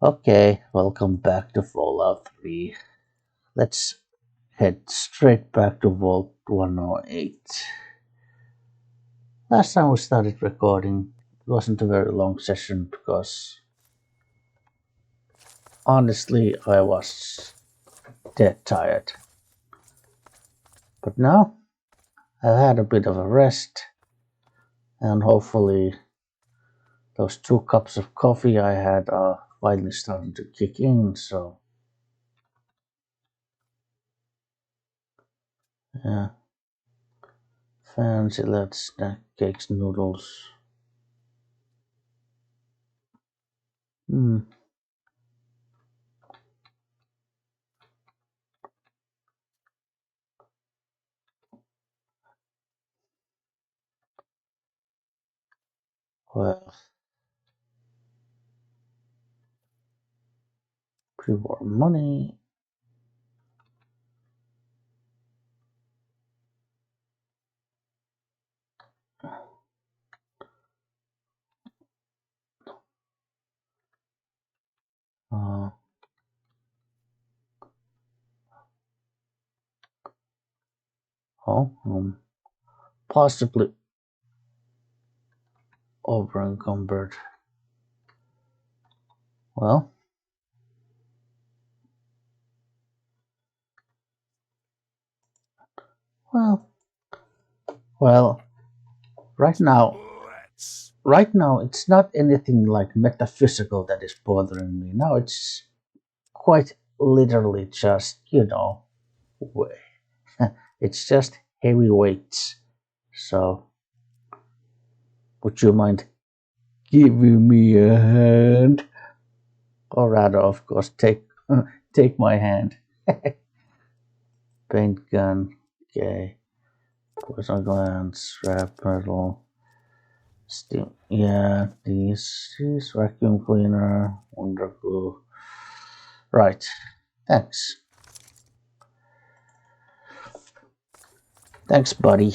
Okay, welcome back to Fallout 3. Let's head straight back to Vault 108. Last time we started recording, it wasn't a very long session because honestly I was dead tired. But now I've had a bit of a rest and hopefully those 2 cups of coffee I had are finally starting to kick in, so yeah. Fancy that snack cakes noodles. Hmm. Well, pre-war money. Uh, oh, possibly over encumbered. Well, well, well. Right now, it's not anything like metaphysical that is bothering me. Now it's quite literally just it's just heavy weights. So, would you mind giving me a hand, or rather, of course, take my hand? Paint gun. Okay. Poison glands, wrap metal, steam. Yeah, these vacuum cleaner, wonder glue. Right. Thanks. Thanks, buddy.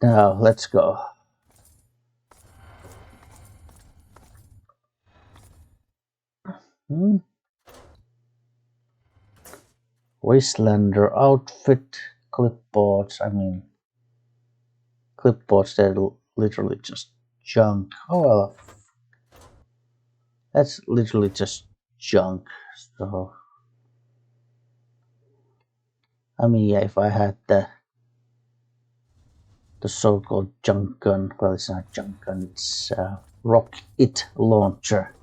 Now let's go. Hmm? Wastelander outfit, clipboards. Clipboards that are literally just junk. Oh well, that's literally just junk. So yeah, if I had the so-called junk gun, well, it's not junk gun, it's rocket launcher.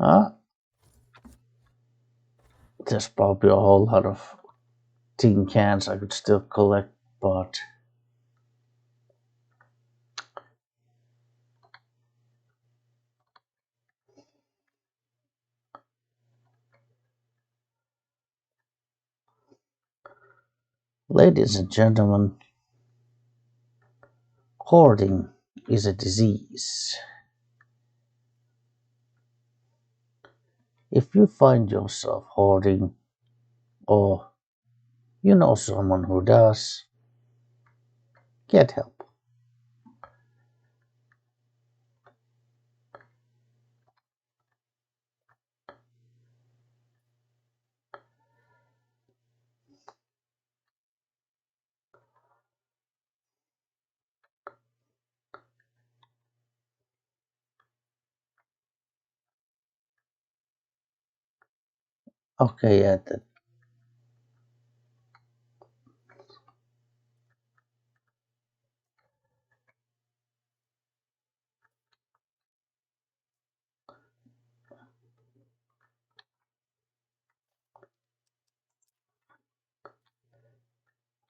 Uh, there's probably a whole lot of tin cans I could still collect, but ladies and gentlemen, hoarding is a disease. If you find yourself hoarding, or you know someone who does, get help. Okay, yeah,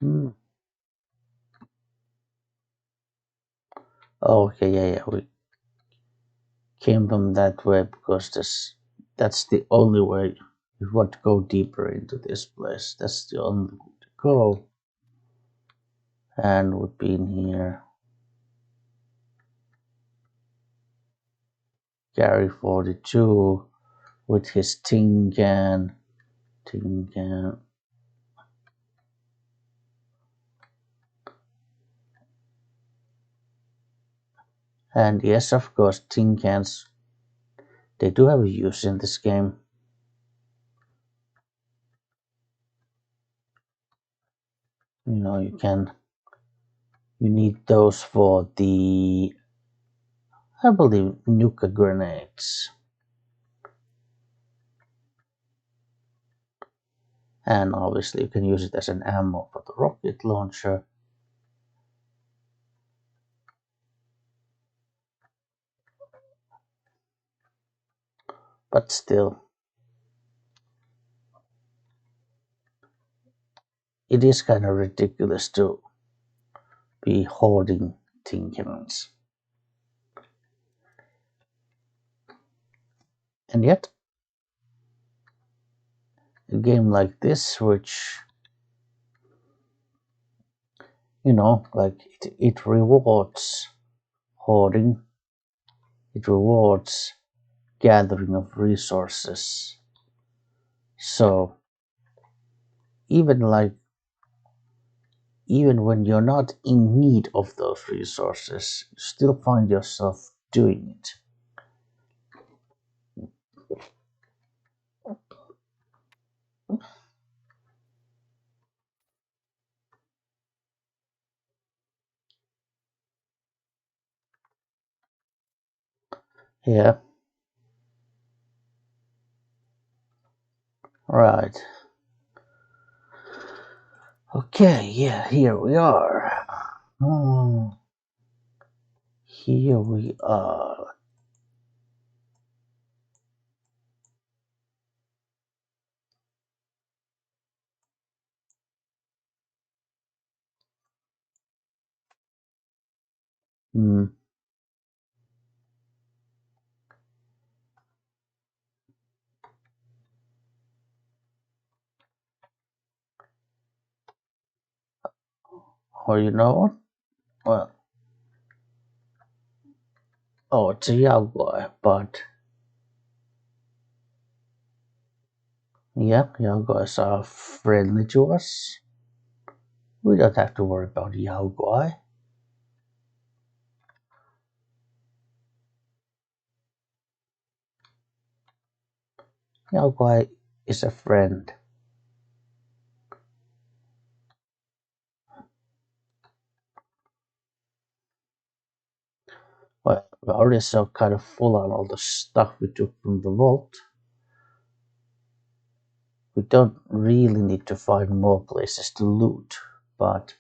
hmm. Okay, yeah, we came from that way because that's the only way. If you want to go deeper into this place, that's the only way to go. And we've been here. Gary 42 with his tin can. Tin can. And yes, of course, tin cans, they do have a use in this game. You know, you need those for the, I believe, nuka grenades. And obviously you can use it as an ammo for the rocket launcher. But still, it is kind of ridiculous to be hoarding tin cans. And yet, a game like this, which, you know, like it rewards hoarding, it rewards gathering of resources. So even like even when you're not in need of those resources, you still find yourself doing it. Yeah, right. Okay, yeah, here we are. Hmm, here we are. Hmm. Or you know what? Well, oh, it's a Yaguai, but yeah, Yaguais are friendly to us. We don't have to worry about Yaguai. Yaguai is a friend. Well, we already so kind of full on all the stuff we took from the vault. We don't really need to find more places to loot, but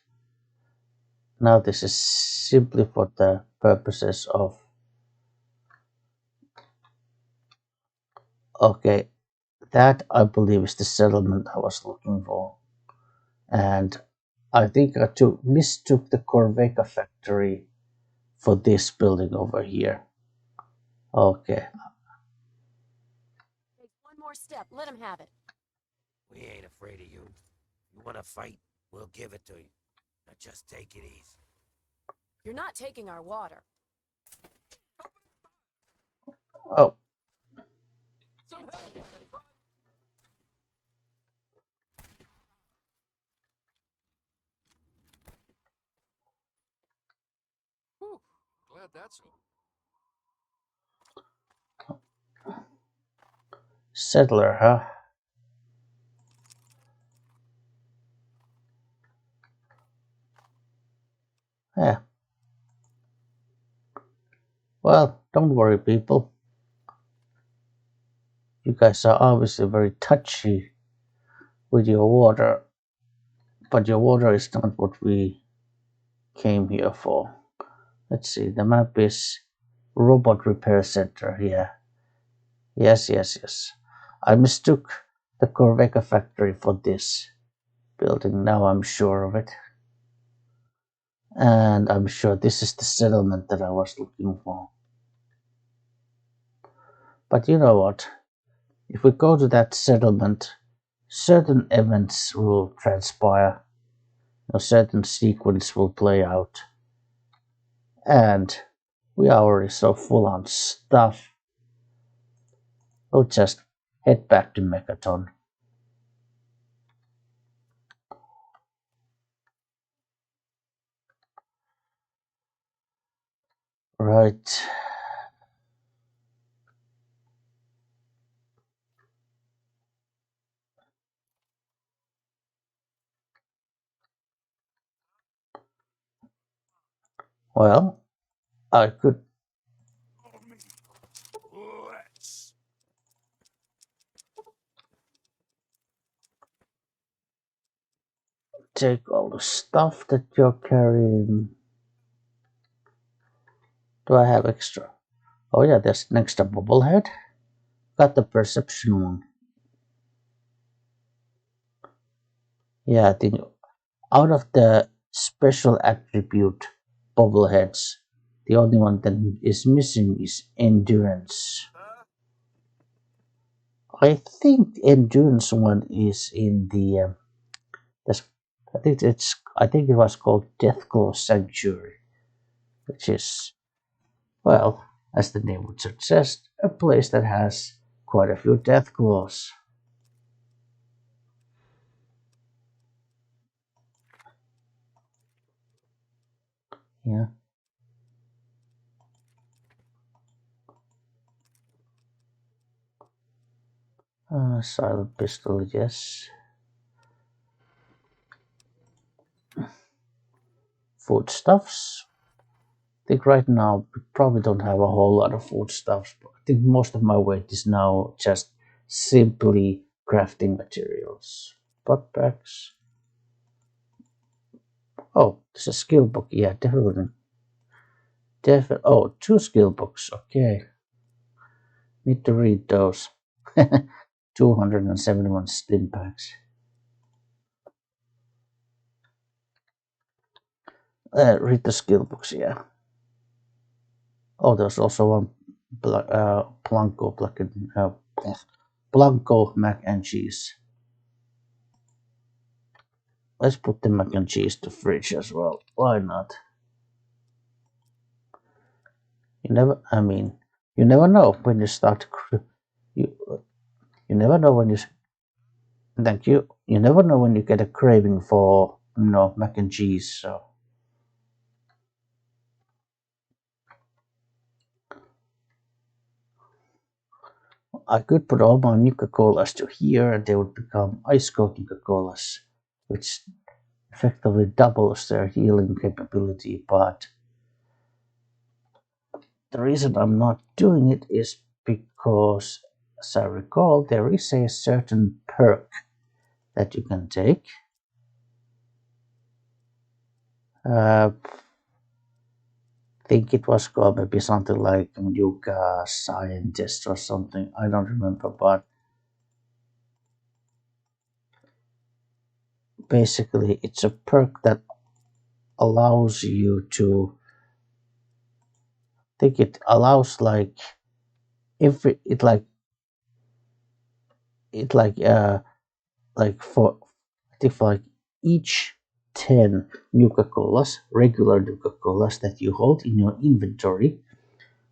now this is simply for the purposes of, okay, that I believe is the settlement I was looking for. And I think I mistook the Corveca factory for this building over here. Okay, Take one more step. Let him have it. We ain't afraid of you. You wanna fight? We'll give it to you. Now just take it easy. You're not taking our water. oh, Whew, glad that's over. settler, huh? Yeah, well, don't worry, people. You guys are obviously very touchy with your water, but your water is not what we came here for. Let's see, the map is Robot Repair Center. Yeah, yes. I mistook the Corveca factory for this building. Now I'm sure of it. And I'm sure this is the settlement that I was looking for. But you know what? If we go to that settlement, certain events will transpire, a certain sequence will play out, and we are already so full on stuff. We'll just head back to Megaton. Right. Well, I could Let's. take all the stuff that you're carrying. Do I have extra? Oh yeah, there's an extra bobblehead. Got the perception one. Yeah, I think out of the special attribute bobbleheads, the only one that is missing is endurance. I think the endurance one is in the. That's, I think it was called Deathclaw Sanctuary, which is, well, as the name would suggest, a place that has quite a few Deathclaws. Yeah. Silent pistol, yes. Foodstuffs. I think right now we probably don't have a whole lot of foodstuffs, but I think most of my weight is now just simply crafting materials. Pot packs. Oh, there's a skill book. Yeah, definitely. Oh, two skill books. Okay. Need to read those. 271 stim packs. Read the skill books, yeah. Oh, there's also one Blanco mac and cheese. Let's put the mac and cheese to fridge as well. Why not? You never know when you start. You you never know when you. Thank you. You never know when you get a craving for mac and cheese. So I could put all my Nuka Colas to here, and they would become ice cold Nuka Colas, which effectively doubles their healing capability. But the reason I'm not doing it is because, as I recall, there is a certain perk that you can take. Think it was called maybe something like Yuga Scientist or something. I don't remember, but basically it's a perk that allows you to. I think it allows if it like for I think for each 10 Nuka Colas, regular Nuka Colas that you hold in your inventory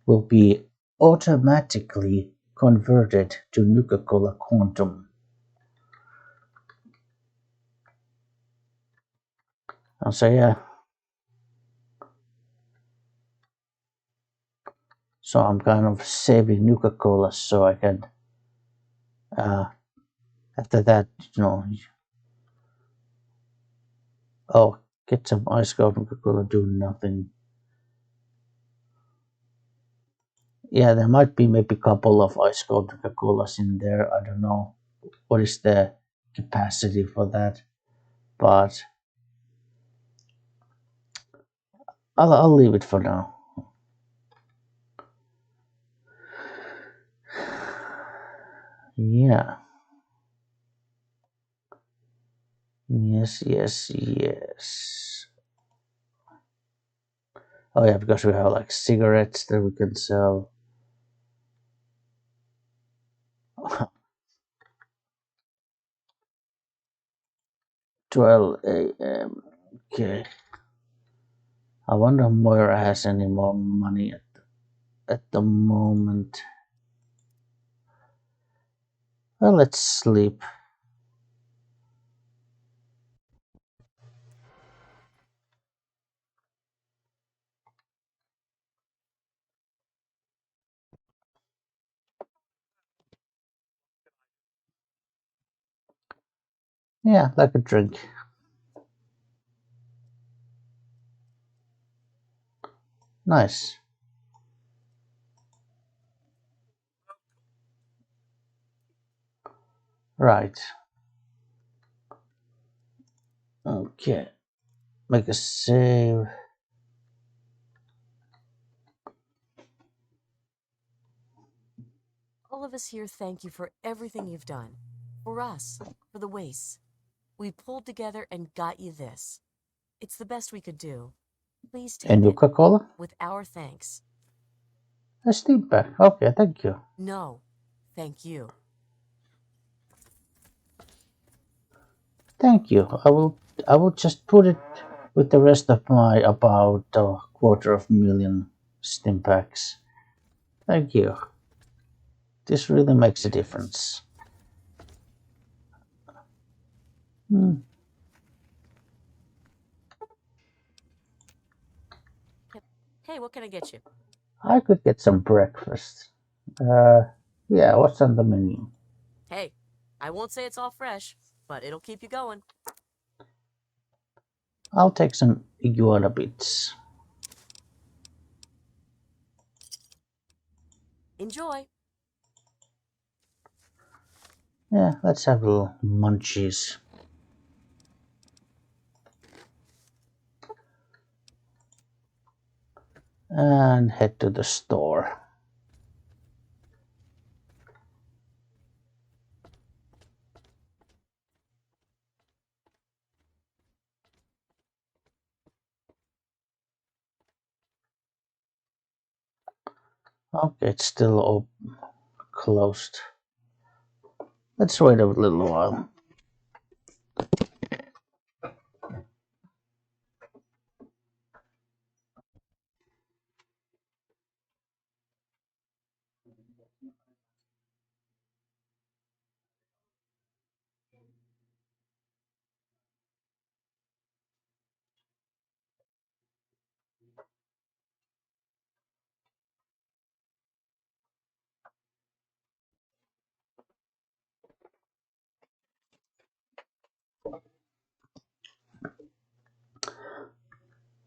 will be automatically converted to Nuka Cola Quantum. And so yeah, so I'm kind of saving Nuka Cola so I can uh, after that, oh, get some ice cold Nuka Cola, do nothing. Yeah, there might be maybe a couple of ice cold Nuka Colas in there. I don't know what is the capacity for that, but I'll leave it for now. Yeah. Yes, yes, yes. Oh yeah, because we have cigarettes that we can sell. 12 a.m. Okay. I wonder if Moira has any more money at the moment. Well, let's sleep. Yeah, like a drink. Nice. Right. Okay. Make a save. All of us here thank you for everything you've done. For us, for the wastes. We pulled together and got you this. It's the best we could do. Please take And it, Coca-Cola? with our thanks. A steam pack. Okay, thank you. No, thank you. Thank you. I will just put it with the rest of my about a $250,000 steam packs. Thank you. This really makes a difference. Hmm. Hey, what can I get you? I could get some breakfast. Yeah, what's on the menu? Hey, I won't say it's all fresh, but it'll keep you going. I'll take some iguana bits. Enjoy. Yeah, let's have a little munchies. And head to the store. Okay, it's still closed. Let's wait a little while.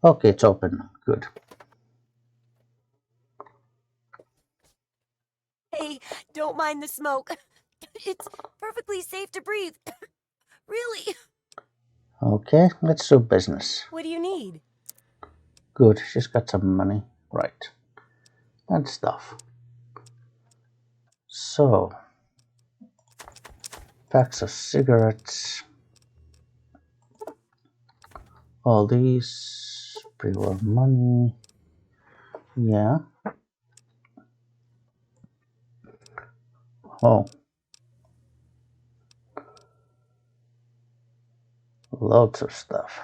Okay, it's open. Good. Hey, don't mind the smoke. It's perfectly safe to breathe. Really? Okay, let's do business. What do you need? Good, she's got some money. Right. And stuff. So, packs of cigarettes. All these. Pre-war money. Yeah. Oh, loads of stuff.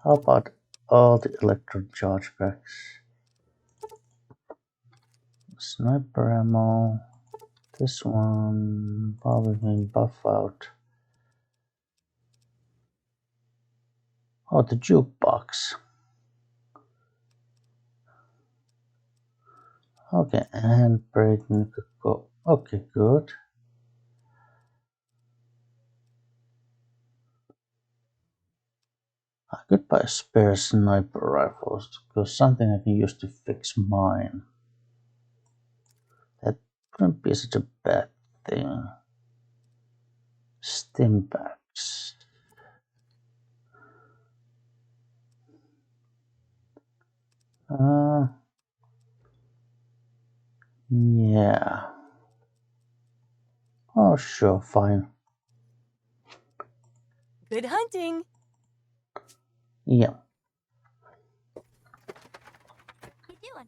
How about all the electron charge packs? Sniper ammo. This one probably can buff out. Oh, the jukebox. Okay, handbrake. Go. Okay, good. I could buy a spare sniper rifles because something I can use to fix mine. That wouldn't be such a bad thing. Stimpaks. Uh, yeah. Oh, sure, fine. Good hunting. Yeah. What you doing?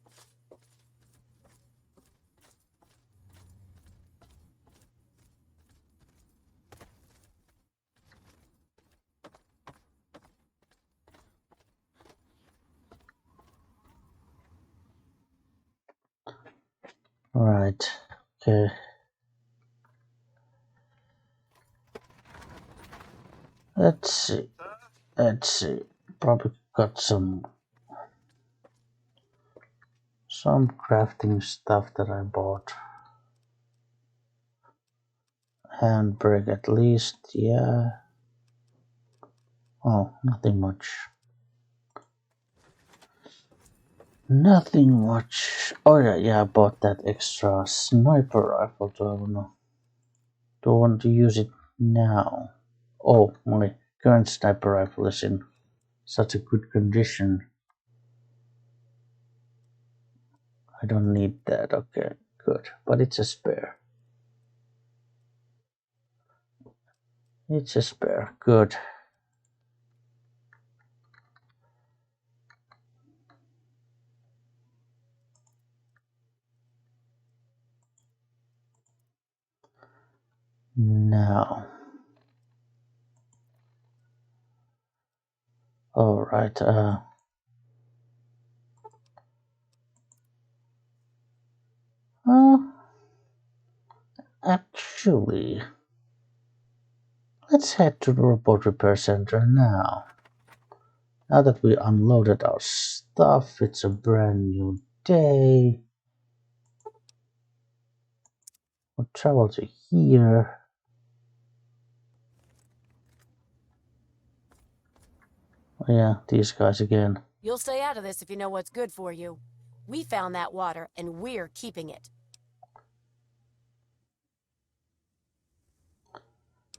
Right. Okay. Let's see. Let's see. Probably got some crafting stuff that I bought. Handbrake at least, yeah. Oh, nothing much. Nothing much. Oh yeah, I bought that extra sniper rifle. Do I want to use it now? Oh, my current sniper rifle is in such a good condition. I don't need that. Okay, good. But it's a spare. It's a spare. Good. Now. All right. Actually, let's head to the robot repair center now. Now that we unloaded our stuff, it's a brand new day. We'll travel to here. Oh yeah, these guys again. You'll stay out of this if you know what's good for you. We found that water, and we're keeping it.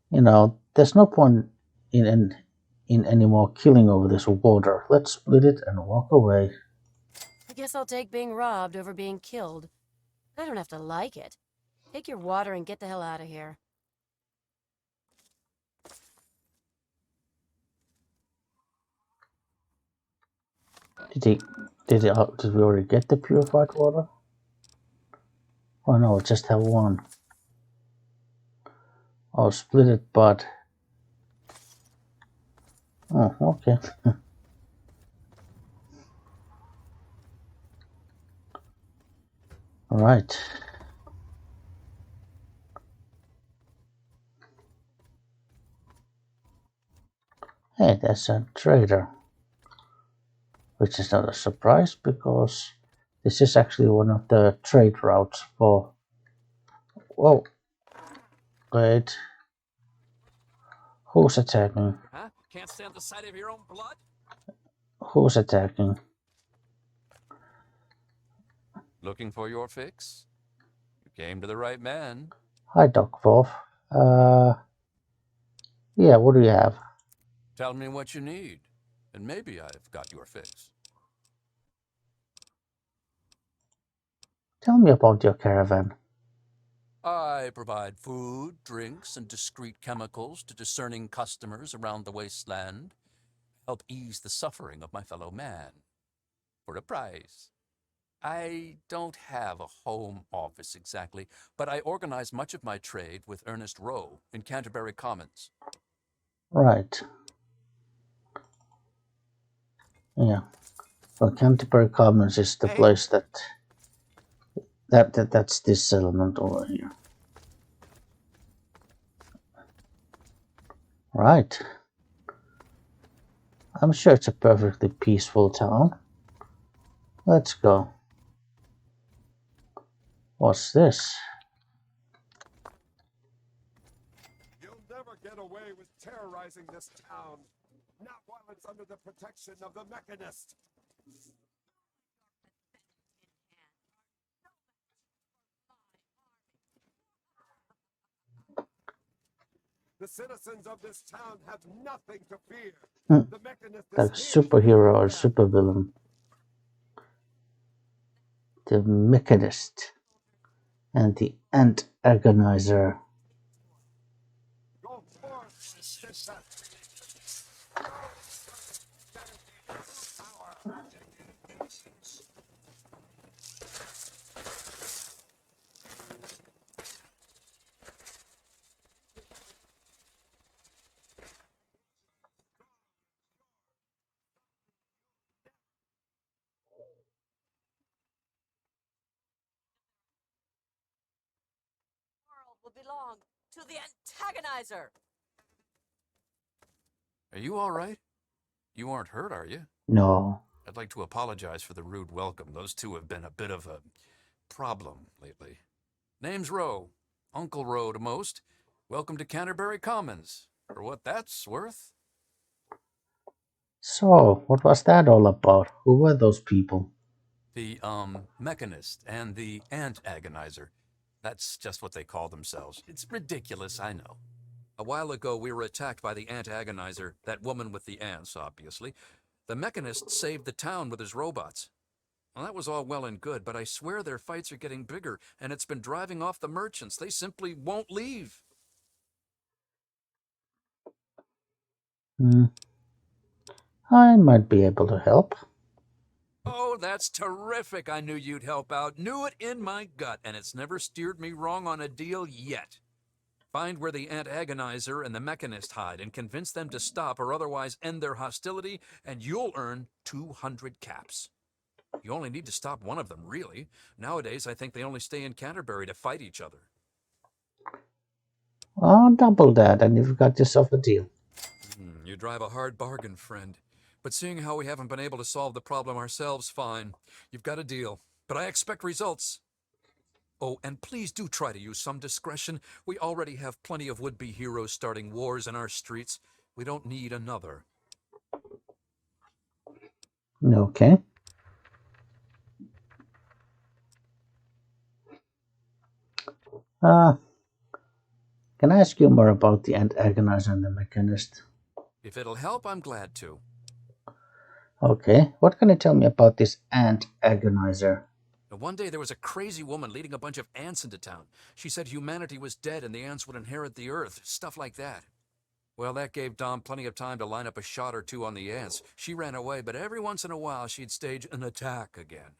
You know, there's no point in any more killing over this water. Let's split it and walk away. I guess I'll take being robbed over being killed. I don't have to like it. Take your water and get the hell out of here. Did we already get the purified water? Oh no, we just have one. I'll split it, but oh, okay. All right. Hey, that's a trader. Which is not a surprise because this is actually one of the trade routes for. Whoa. Wait. Who's attacking? Huh? Can't stand the sight of your own blood? Who's attacking? Looking for your fix? You came to the right man. Hi, Doc Wolf. Yeah, what do you have? Tell me what you need, and maybe I've got your fix. Tell me about your caravan. I provide food, drinks, and discreet chemicals to discerning customers around the wasteland. Help ease the suffering of my fellow man. For a price. I don't have a home office exactly, but I organize much of my trade with Ernest Rowe in Canterbury Commons. Right. Yeah. Well, Canterbury Commons is the place that's this settlement over here. Right. I'm sure it's a perfectly peaceful town. Let's go. What's this? You'll never get away with terrorizing this town. Not while it's under the protection of the Mechanist. The citizens of this town have nothing to fear. The Mechanist is Like here to superhero or protect them. supervillain. The Mechanist and the Antagonizer. Go forth, sister. World will belong to the antagonizer. Are you all right? You aren't hurt, are you? No. I'd like to apologize for the rude welcome. Those two have been a bit of a problem lately. Name's Rowe. Uncle Rowe to most. Welcome to Canterbury Commons. For what that's worth. So, what was that all about? Who were those people? The, mechanist and the ant agonizer. That's just what they call themselves. It's ridiculous, I know. A while ago, we were attacked by the ant agonizer, that woman with the ants, obviously. The mechanist saved the town with his robots. Well, that was all well and good, but I swear their fights are getting bigger, and it's been driving off the merchants. They simply won't leave. Hmm, I might be able to help. Oh, that's terrific. I knew you'd help out. Knew it in my gut, and it's never steered me wrong on a deal yet. Find where the ant agonizer and the mechanist hide and convince them to stop or otherwise end their hostility, and you'll earn 200 caps. You only need to stop one of them, really. Nowadays, I think they only stay in Canterbury to fight each other. Oh, double that, and you've got yourself a deal. You drive a hard bargain, friend. But seeing how we haven't been able to solve the problem ourselves, fine. You've got a deal. But I expect results. Oh, and please do try to use some discretion. We already have plenty of would-be heroes starting wars in our streets. We don't need another. Okay. Can I ask you more about the ant agonizer and the mechanist? If it'll help, I'm glad to. Okay, what can you tell me about this ant agonizer? Now, one day there was a crazy woman leading a bunch of ants into town. She said humanity was dead and the ants would inherit the earth, stuff like that. Well, that gave Dom plenty of time to line up a shot or two on the ants. She ran away, but every once in a while she'd stage an attack again.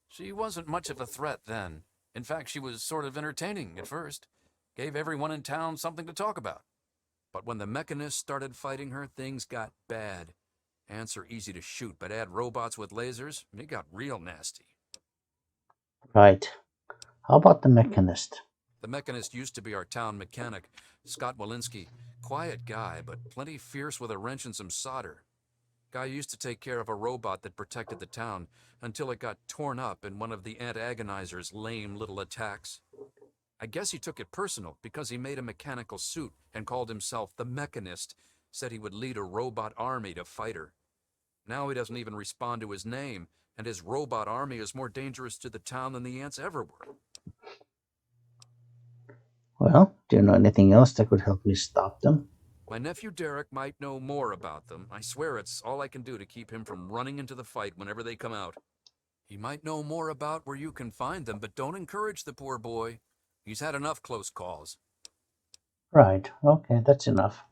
She wasn't much of a threat then. In fact, she was sort of entertaining at first. Gave everyone in town something to talk about. But when the mechanists started fighting her, things got bad. Ants are easy to shoot, but add robots with lasers, it got real nasty. Right. How about the mechanist? The mechanist used to be our town mechanic, Scott Walensky. Quiet guy, but plenty fierce with a wrench and some solder. Guy used to take care of a robot that protected the town until it got torn up in one of the ant agonizer's lame little attacks. I guess he took it personal because he made a mechanical suit and called himself the Mechanist, said he would lead a robot army to fight her. Now he doesn't even respond to his name, and his robot army is more dangerous to the town than the ants ever were. Well, do you know anything else that could help me stop them? My nephew Derek might know more about them. I swear it's all I can do to keep him from running into the fight whenever they come out. He might know more about where you can find them, but don't encourage the poor boy. He's had enough close calls. Right, okay, that's enough.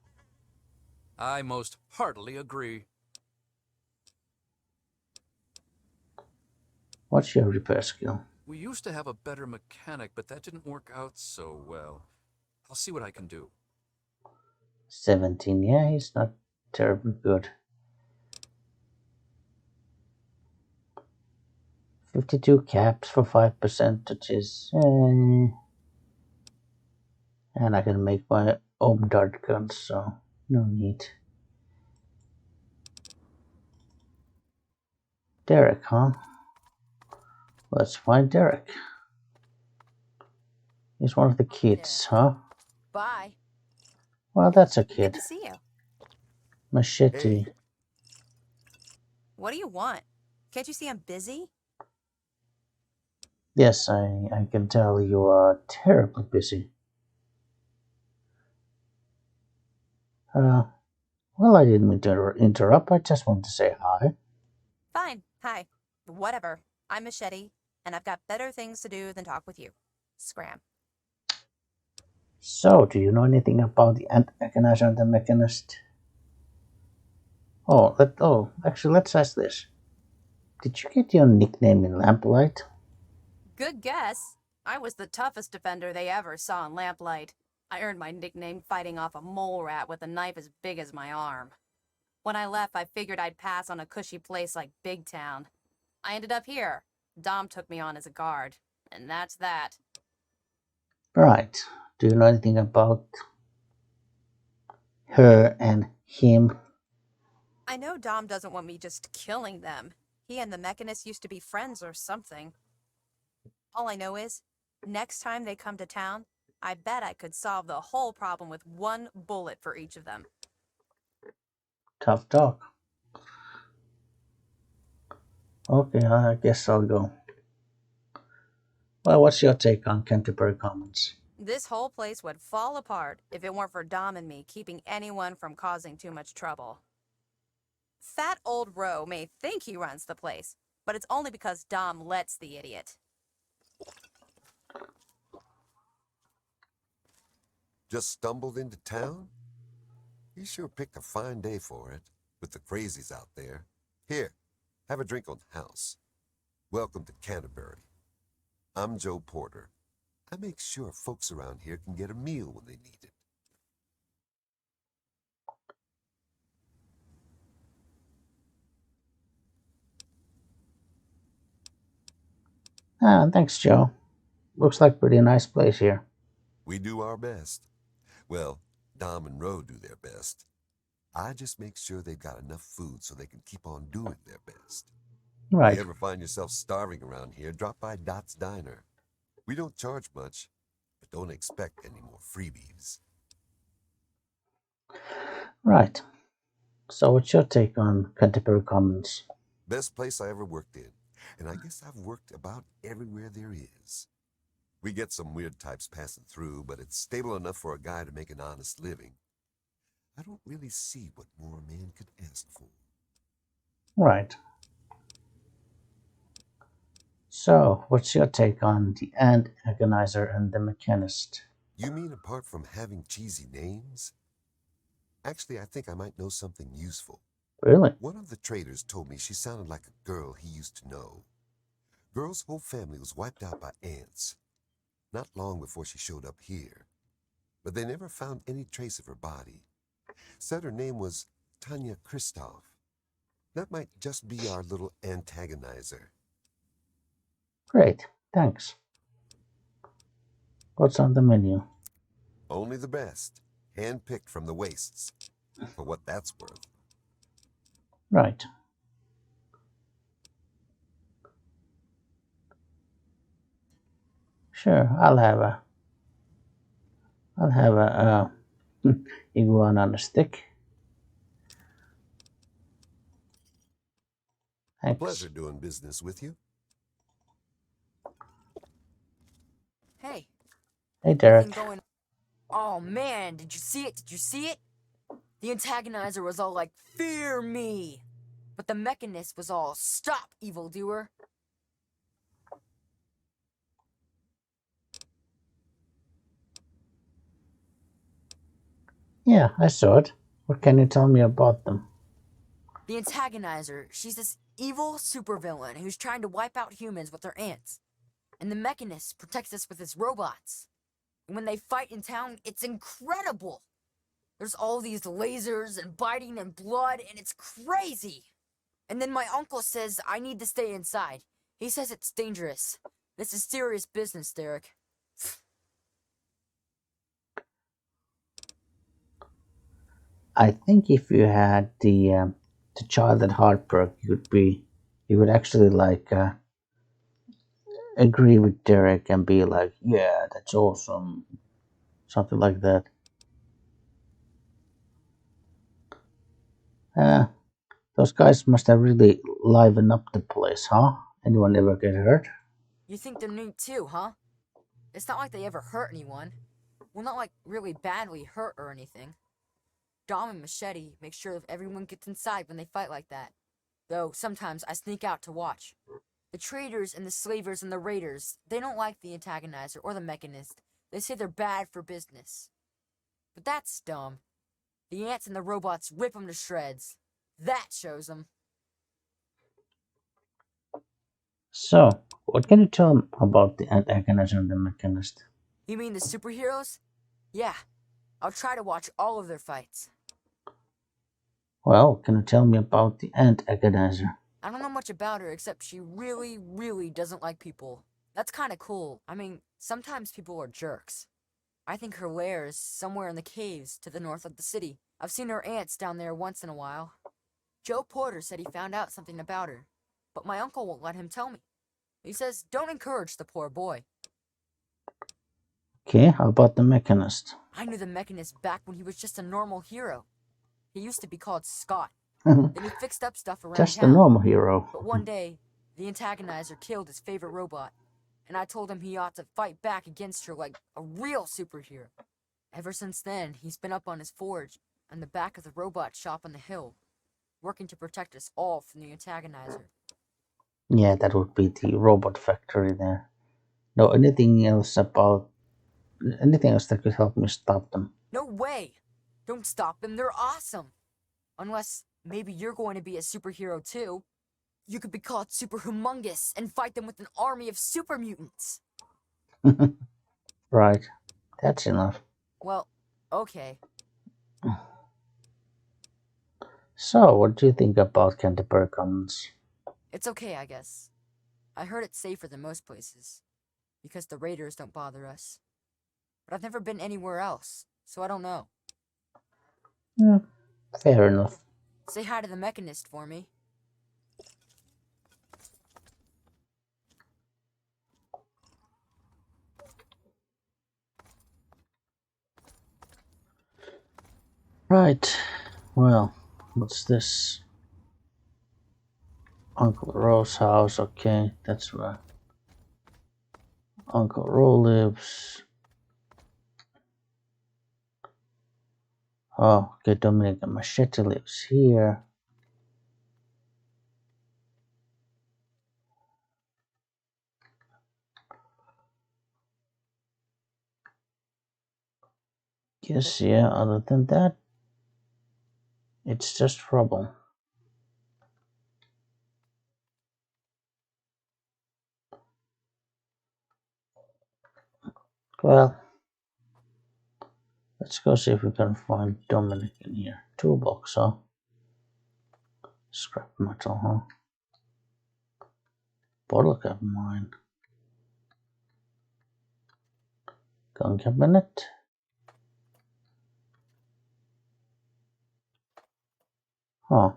I most heartily agree. What's your repair skill? We used to have a better mechanic, but that didn't work out so well. I'll see what I can do. 17, yeah, he's not terribly good. 52 caps for 5 percentages. And I can make my own dart gun, so no need. Derek, huh? Let's find Derek. He's one of the kids, huh? Bye. Well, that's a Good kid. to see you. Machete. Hey. What do you want? Can't you see I'm busy? Yes, I can tell you are terribly busy. Well, I didn't mean to interrupt. I just wanted to say hi. Fine. Hi. Whatever. I'm Machete, and I've got better things to do than talk with you. Scram. So, do you know anything about the ant agonizer and the mechanist? Actually, let's ask this. Did you get your nickname in Lamplight? Good guess. I was the toughest defender they ever saw in Lamplight. I earned my nickname fighting off a mole rat with a knife as big as my arm. When I left, I figured I'd pass on a cushy place like Big Town. I ended up here. Dom took me on as a guard, and that's that. Right. Do you know anything about her and him? I know Dom doesn't want me just killing them. He and the Mechanist used to be friends or something. All I know is, next time they come to town, I bet I could solve the whole problem with one bullet for each of them. Tough talk. Okay, I guess I'll go. Well, what's your take on Canterbury Commons? This whole place would fall apart if it weren't for Dom and me keeping anyone from causing too much trouble. Fat old Roe may think he runs the place, but it's only because Dom lets the idiot. Just stumbled into town? You sure picked a fine day for it, with the crazies out there. Here, have a drink on the house. Welcome to Canterbury. I'm Joe Porter. I make sure folks around here can get a meal when they need it. Ah, thanks, Joe. Looks like a pretty nice place here. We do our best. Well, Dom and Roe do their best. I just make sure they've got enough food so they can keep on doing their best. Right. If you ever find yourself starving around here, drop by Dot's Diner. We don't charge much, but don't expect any more freebies. Right. So what's your take on Canterbury Commons? Best place I ever worked in, and I guess I've worked about everywhere there is. We get some weird types passing through, but it's stable enough for a guy to make an honest living. I don't really see what more a man could ask for. Right. So, what's your take on the ant agonizer and the mechanist? You mean apart from having cheesy names? Actually, I think I might know something useful. Really? One of the traders told me she sounded like a girl he used to know. Girl's whole family was wiped out by ants, not long before she showed up here. But they never found any trace of her body. Said her name was Tanya Kristoff. That might just be our little antagonizer. Great, thanks. What's on the menu? Only the best, handpicked from the wastes, for what that's worth. Right. Sure, I'll have a iguana on a stick. Thanks. Pleasure doing business with you. Hey, Hey, Derek. anything going? Oh man, did you see it? Did you see it? The antagonizer was all like, "Fear me," but the mechanist was all, "Stop, evildoer." Yeah, I saw it. What can you tell me about them? The antagonizer, she's this evil supervillain who's trying to wipe out humans with her ants. And the mechanist protects us with his robots. And when they fight in town, it's incredible. There's all these lasers and biting and blood, and it's crazy. And then my uncle says I need to stay inside. He says it's dangerous. This is serious business, Derek. I think if you had the child at heart perk, you would actually agree with Derek and be like, yeah, that's awesome, something like that. Those guys must have really livened up the place, huh? Anyone ever get hurt? You think they're neat too, huh? It's not like they ever hurt anyone. Well, not like really badly hurt or anything. Dom and Machete make sure that everyone gets inside when they fight like that. Though sometimes I sneak out to watch. The traders and the slavers and the raiders, they don't like the antagonizer or the mechanist. They say they're bad for business. But that's dumb. The ants and the robots rip them to shreds. That shows them. So, what can you tell me about the antagonizer and the mechanist? You mean the superheroes? Yeah. I'll try to watch all of their fights. Well, can you tell me about the antagonizer? I don't know much about her except she really, really doesn't like people. That's kind of cool. I mean, sometimes people are jerks. I think her lair is somewhere in the caves to the north of the city. I've seen her ants down there once in a while. Joe Porter said he found out something about her, but my uncle won't let him tell me. He says don't encourage the poor boy. Okay, how about the mechanist? I knew the mechanist back when he was just a normal hero. He used to be called Scott. Just Then he fixed up stuff around a town. normal hero. But one day, The antagonizer killed his favorite robot, and I told him he ought to fight back against her like a real superhero. Ever since then, he's been up on his forge on the back of the robot shop on the hill, working to protect us all from the antagonizer. Yeah, that would be the robot factory there. No, anything else that could help me stop them? No way! Don't stop them, they're awesome! Unless maybe you're going to be a superhero too. You could be called super humongous and fight them with an army of super mutants. Right, that's enough. Well, okay. So, what do you think about Canterbury Commons? It's okay, I guess. I heard it's safer than most places, because the raiders don't bother us. But I've never been anywhere else, so I don't know. Yeah, fair enough. Say hi to the mechanist for me. Right, well, what's this? Uncle Ro's house, okay, that's where Uncle Ro lives. Oh, okay, Dominic and Machete lives here. Yes, yeah, other than that, it's just trouble. Well, let's go see if we can find Dominic in here. Toolbox, huh? Scrap metal, huh? Bottle cap mine. Gun cabinet. Huh.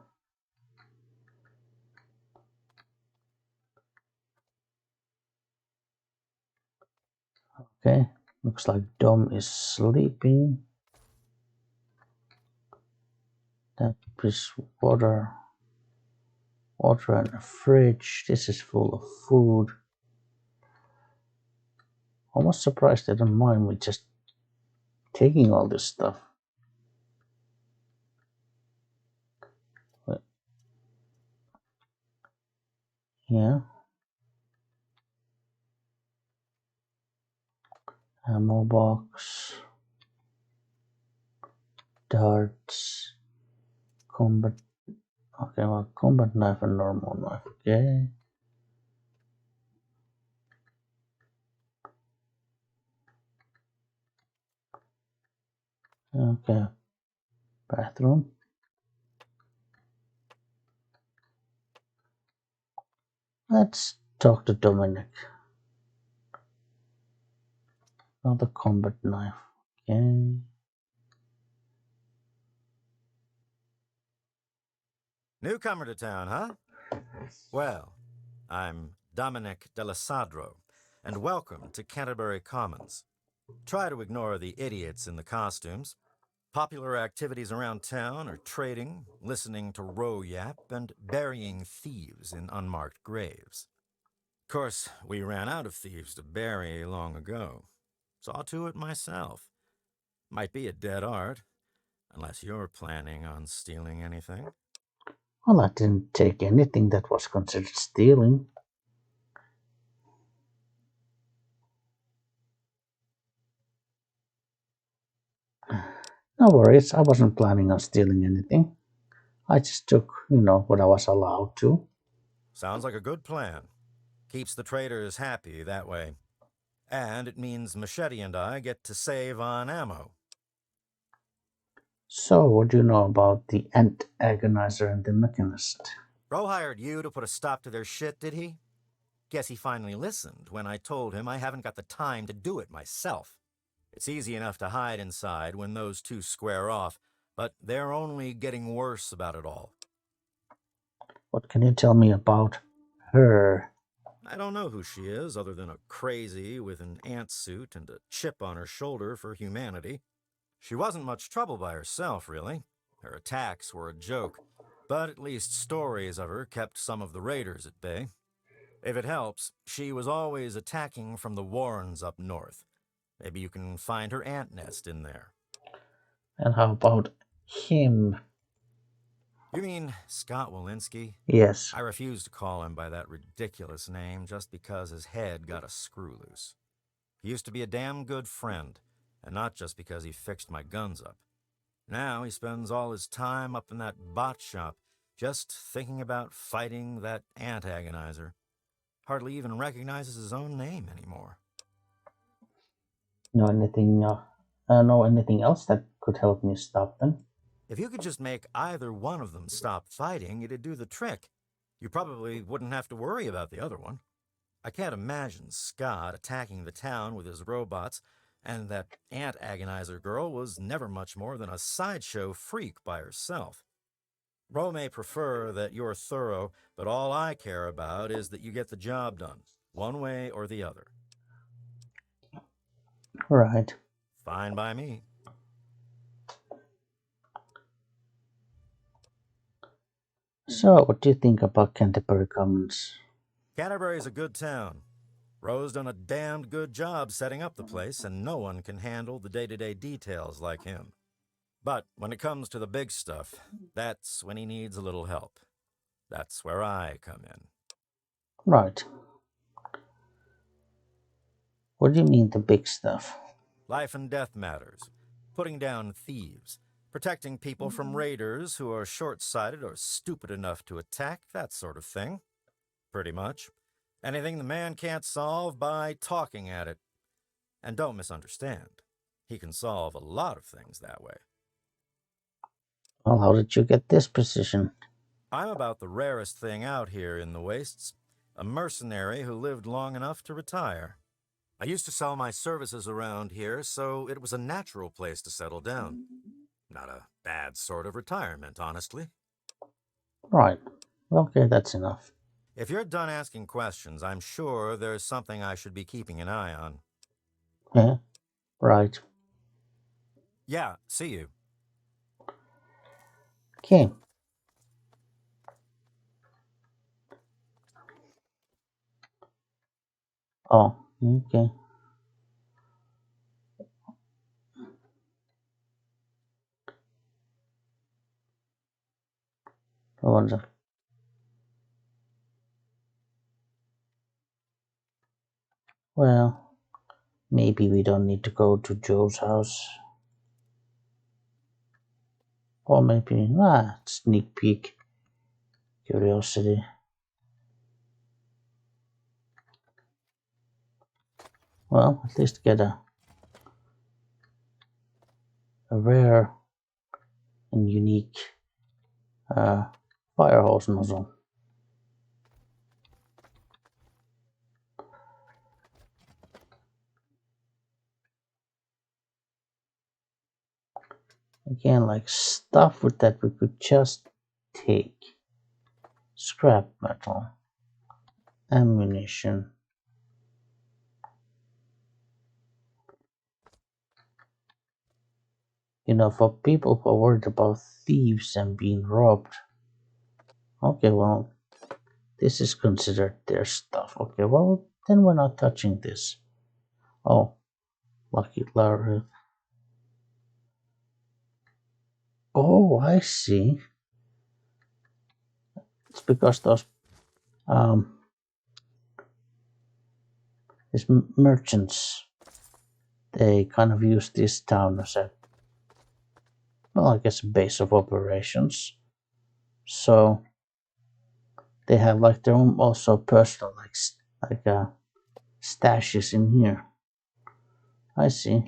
Okay, looks like Dom is sleeping. That is water. Water and a fridge. This is full of food. Almost surprised they don't mind me just taking all this stuff. But, yeah. Ammo box. Darts. Combat. Okay, well, combat knife and normal knife. Okay. Okay. Bathroom. Let's talk to Dominic. Another combat knife. Okay. Newcomer to town, huh? Well, I'm Dominic Delasadro, and welcome to Canterbury Commons. Try to ignore the idiots in the costumes. Popular activities around town are trading, listening to row yap, and burying thieves in unmarked graves. Of course, we ran out of thieves to bury long ago. Saw to it myself. Might be a dead art, unless you're planning on stealing anything. Well, I didn't take anything that was considered stealing. No worries, I wasn't planning on stealing anything. I just took, what I was allowed to. Sounds like a good plan. Keeps the traders happy that way. And it means Machete and I get to save on ammo. So, what do you know about the ant agonizer and the mechanist? Bro hired you to put a stop to their shit, did he? Guess he finally listened when I told him I haven't got the time to do it myself. It's easy enough to hide inside when those two square off, but they're only getting worse about it all. What can you tell me about her? I don't know who she is other than a crazy with an ant suit and a chip on her shoulder for humanity. She wasn't much trouble by herself, really. Her attacks were a joke, but at least stories of her kept some of the raiders at bay. If it helps, she was always attacking from the warrens up north. Maybe you can find her ant nest in there. And how about him? You mean Scott Walensky? Yes. I refuse to call him by that ridiculous name just because his head got a screw loose. He used to be a damn good friend, and not just because he fixed my guns up. Now he spends all his time up in that bot shop, just thinking about fighting that ant agonizer. Hardly even recognizes his own name anymore. Know anything else that could help me stop them? If you could just make either one of them stop fighting, it'd do the trick. You probably wouldn't have to worry about the other one. I can't imagine Scott attacking the town with his robots, and that ant agonizer girl was never much more than a sideshow freak by herself. Ro may prefer that you're thorough, but all I care about is that you get the job done, one way or the other. Right. Fine by me. So, what do you think about Canterbury Commons? Canterbury's a good town. Ro's done a damned good job setting up the place, and no one can handle the day-to-day details like him. But when it comes to the big stuff, that's when he needs a little help. That's where I come in. Right. What do you mean the big stuff? Life and death matters. Putting down thieves. Protecting people from raiders who are short-sighted or stupid enough to attack, that sort of thing. Pretty much. Anything the man can't solve by talking at it. And don't misunderstand. He can solve a lot of things that way. Well, how did you get this position? I'm about the rarest thing out here in the wastes. A mercenary who lived long enough to retire. I used to sell my services around here, so it was a natural place to settle down. Not a bad sort of retirement, honestly. Right. Okay, that's enough. If you're done asking questions, I'm sure there's something I should be keeping an eye on. Yeah, right. Yeah, see you. Okay. Oh, okay. I wonder. Well, maybe we don't need to go to Joe's house. Or maybe, sneak peek. Curiosity. Well, at least get a rare and unique fire hose nozzle. Again, like stuff with that we could just take. Scrap metal. Ammunition. For people who are worried about thieves and being robbed. Okay, well, this is considered their stuff. Okay, well, then we're not touching this. Oh, lucky Larry. Oh, I see. It's because these merchants, they kind of use this town as I guess a base of operations. So they have like their own also personal stashes in here. I see.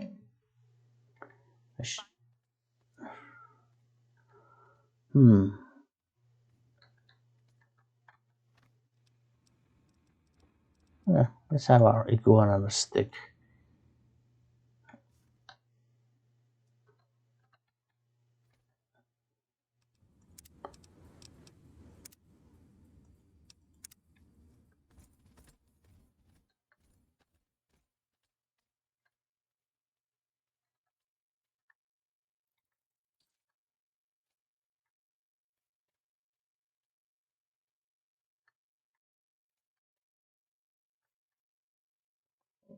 Yeah, let's have our iguana on a stick.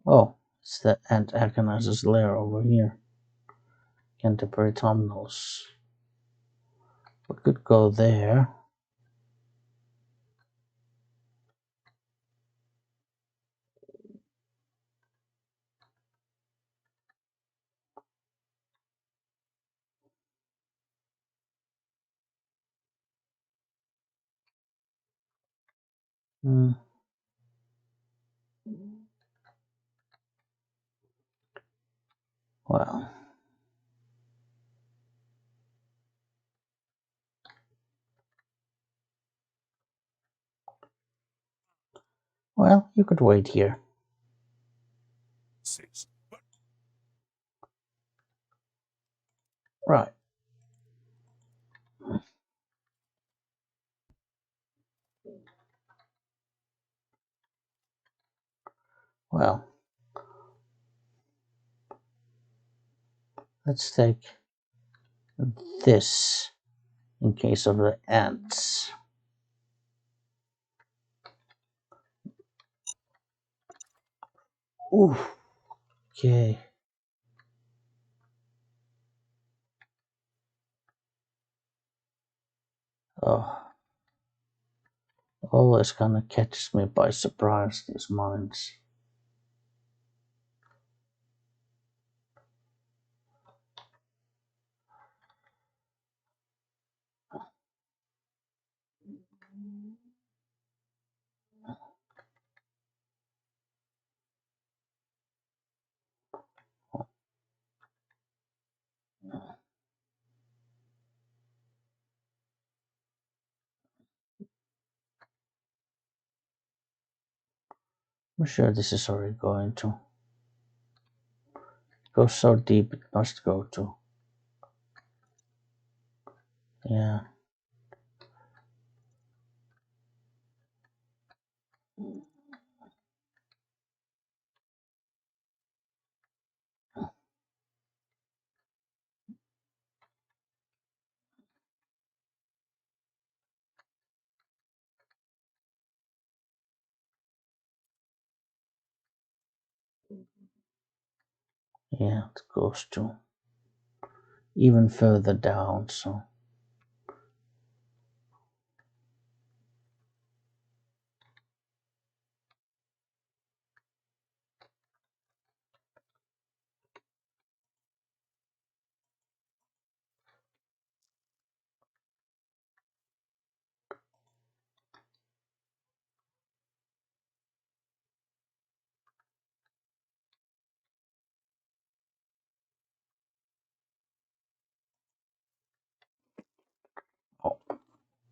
Oh, it's the ant agonizer's lair over here. Canterbury Terminals. We could go there. Hmm. Well. Well, you could wait here. Right. Well, let's take this in case of the ants. Ooh, okay. Oh, always kind of catches me by surprise, these mines. I'm sure this is already going to go so deep it must go to. Yeah. Yeah, it goes to even further down, so.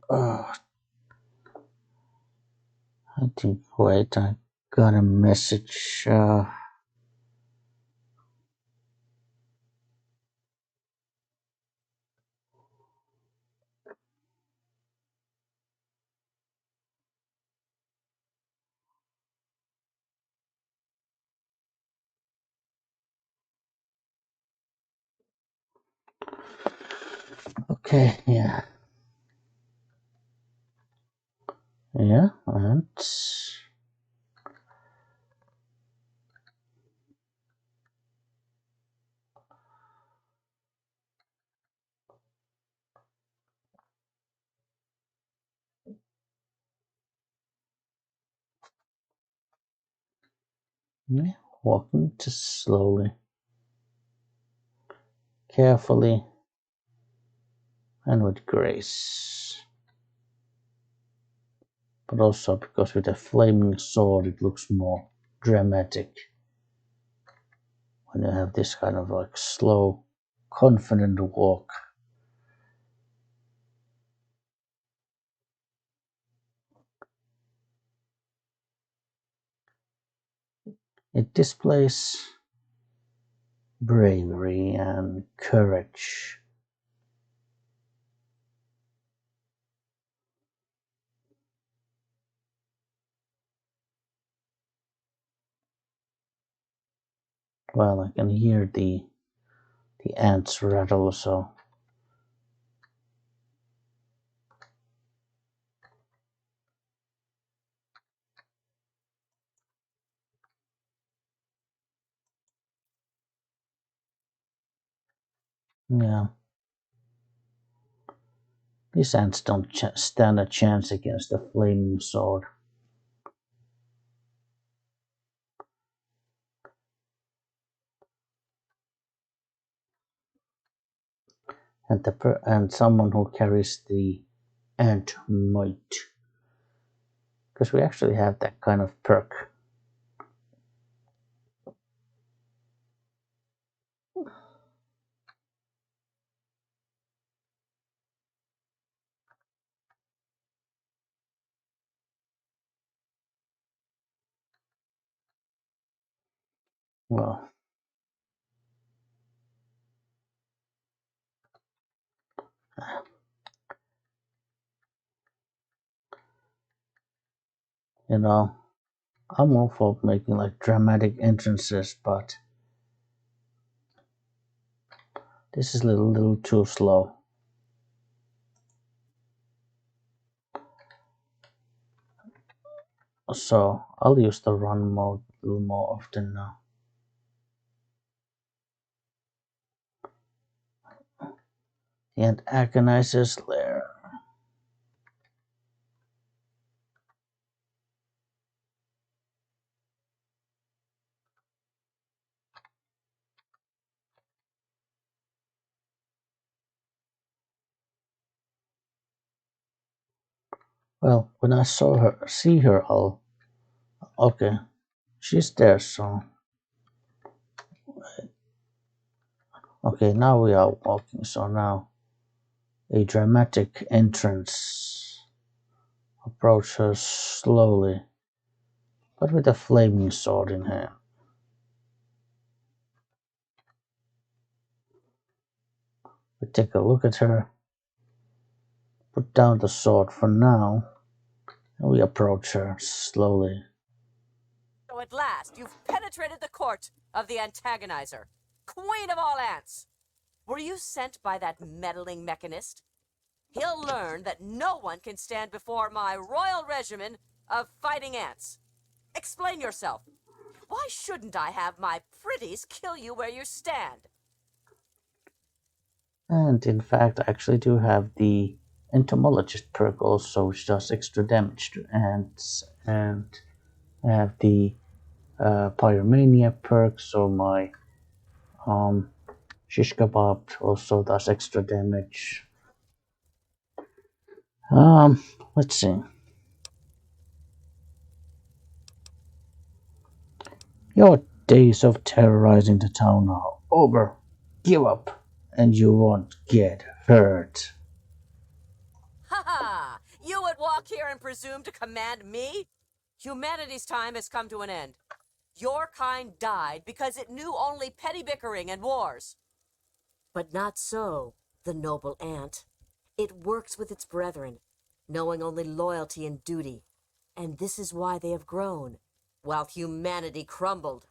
Oh, I think, wait, I got a message. Okay, yeah. Yeah, and yeah, walking just slowly, carefully, and with grace. But also because with a flaming sword it looks more dramatic when you have this kind of like slow, confident walk. It displays bravery and courage. Well, I can hear the ants rattle, so Yeah. These ants don't stand a chance against the flaming sword. And someone who carries the ant might. Because we actually have that kind of perk. Well, you know, I'm all for making like dramatic entrances, but this is a little too slow. So I'll use the run mode a little more often now. And agonizes lair. Well, when I see her, okay, she's there. So okay, now we are walking. So now a dramatic entrance. Approach her slowly, but with a flaming sword in hand. We take a look at her, put down the sword for now, and we approach her slowly. So at last, you've penetrated the court of the antagonizer, queen of all ants. Were you sent by that meddling mechanist? He'll learn that no one can stand before my royal regimen of fighting ants. Explain yourself. Why shouldn't I have my pretties kill you where you stand? And in fact, I actually do have the entomologist perk also, which does extra damage to ants, and I have the pyromania perk, so my shish kebab also does extra damage. Let's see. Your days of terrorizing the town are over. Give up, and you won't get hurt. Ha ha! You would walk here and presume to command me? Humanity's time has come to an end. Your kind died because it knew only petty bickering and wars. But not so, the noble ant. It works with its brethren, knowing only loyalty and duty. And this is why they have grown, while humanity crumbled.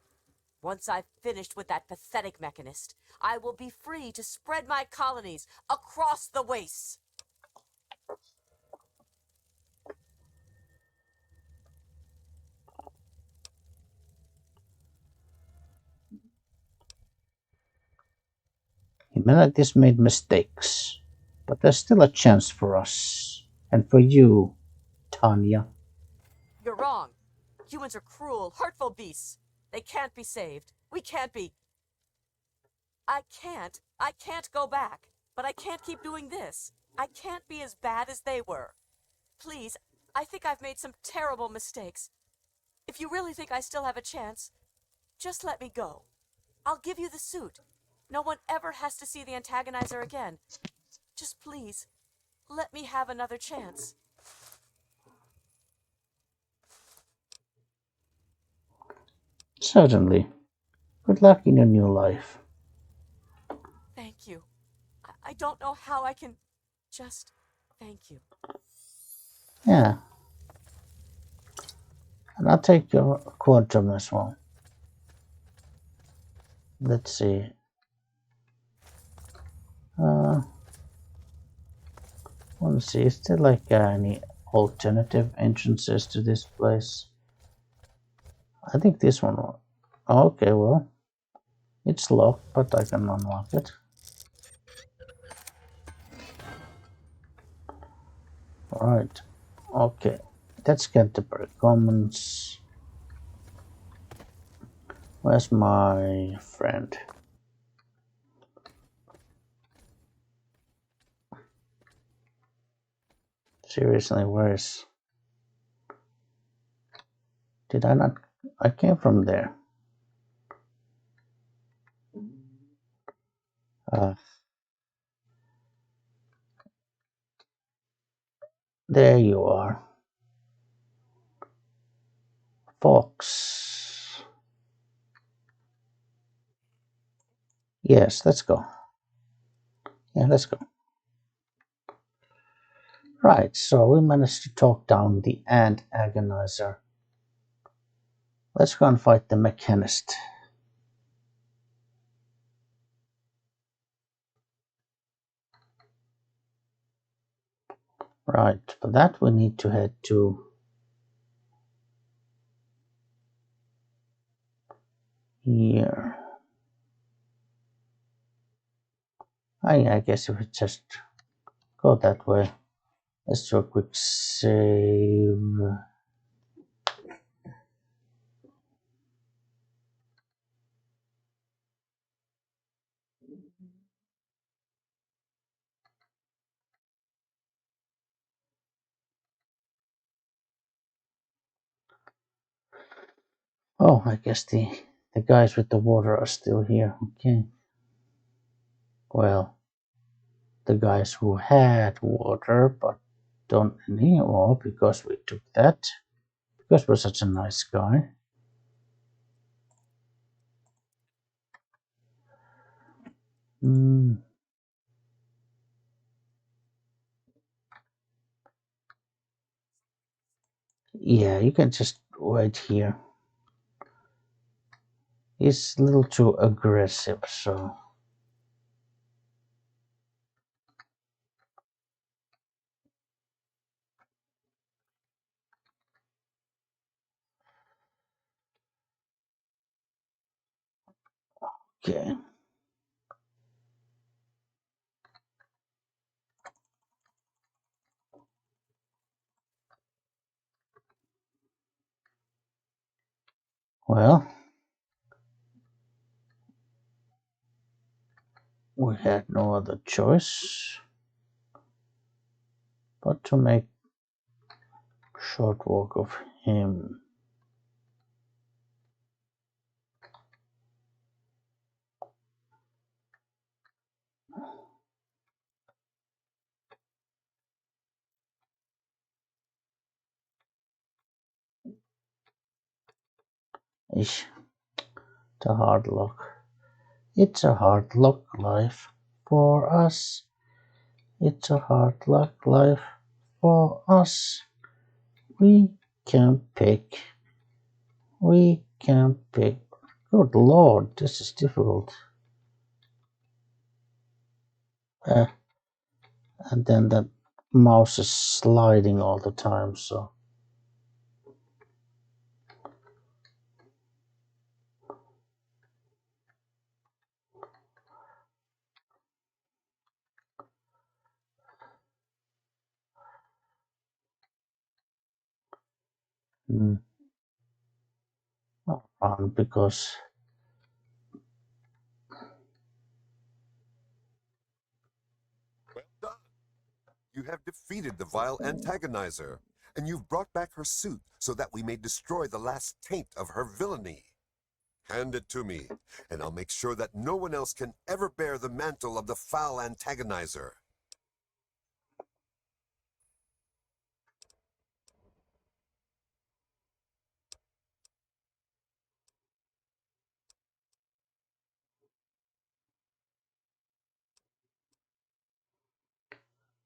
Once I've finished with that pathetic mechanist, I will be free to spread my colonies across the wastes. Humanity's made mistakes, but there's still a chance for us. And for you, Tanya. You're wrong. Humans are cruel, hurtful beasts. They can't be saved. We can't be. I can't go back. But I can't keep doing this. I can't be as bad as they were. Please, I think I've made some terrible mistakes. If you really think I still have a chance, just let me go. I'll give you the suit. No one ever has to see the antagonizer again. Just please, let me have another chance. Certainly. Good luck in your new life. Thank you. I don't know how I can just thank you. Yeah. And I'll take your quantum as well. Let's see. Let's see. Is there like any alternative entrances to this place? I think this one. Okay, well, it's locked, but I can unlock it. Right. Okay. That's Canterbury Commons. Where's my friend? Seriously, where is... Did I not... I came from there. There you are. Fox. Yes, let's go. Yeah, let's go. Right, so we managed to talk down the ant agonizer. Let's go and fight the mechanist. Right, for that we need to head to here. I guess if we just go that way. Let's do a quick save. Oh, I guess the guys with the water are still here. Okay. Well, the guys who had water but don't anymore because we took that. Because we're such a nice guy. Yeah, you can just wait here. He's a little too aggressive, so... Okay. Well, we had no other choice but to make short work of him. Ish, it's a hard luck. It's a hard luck life for us. It's a hard luck life for us. We can pick. We can pick. Good lord, this is difficult. And then that mouse is sliding all the time, so... because... Well done. You have defeated the vile antagonizer, and you've brought back her suit so that we may destroy the last taint of her villainy. Hand it to me, and I'll make sure that no one else can ever bear the mantle of the foul antagonizer.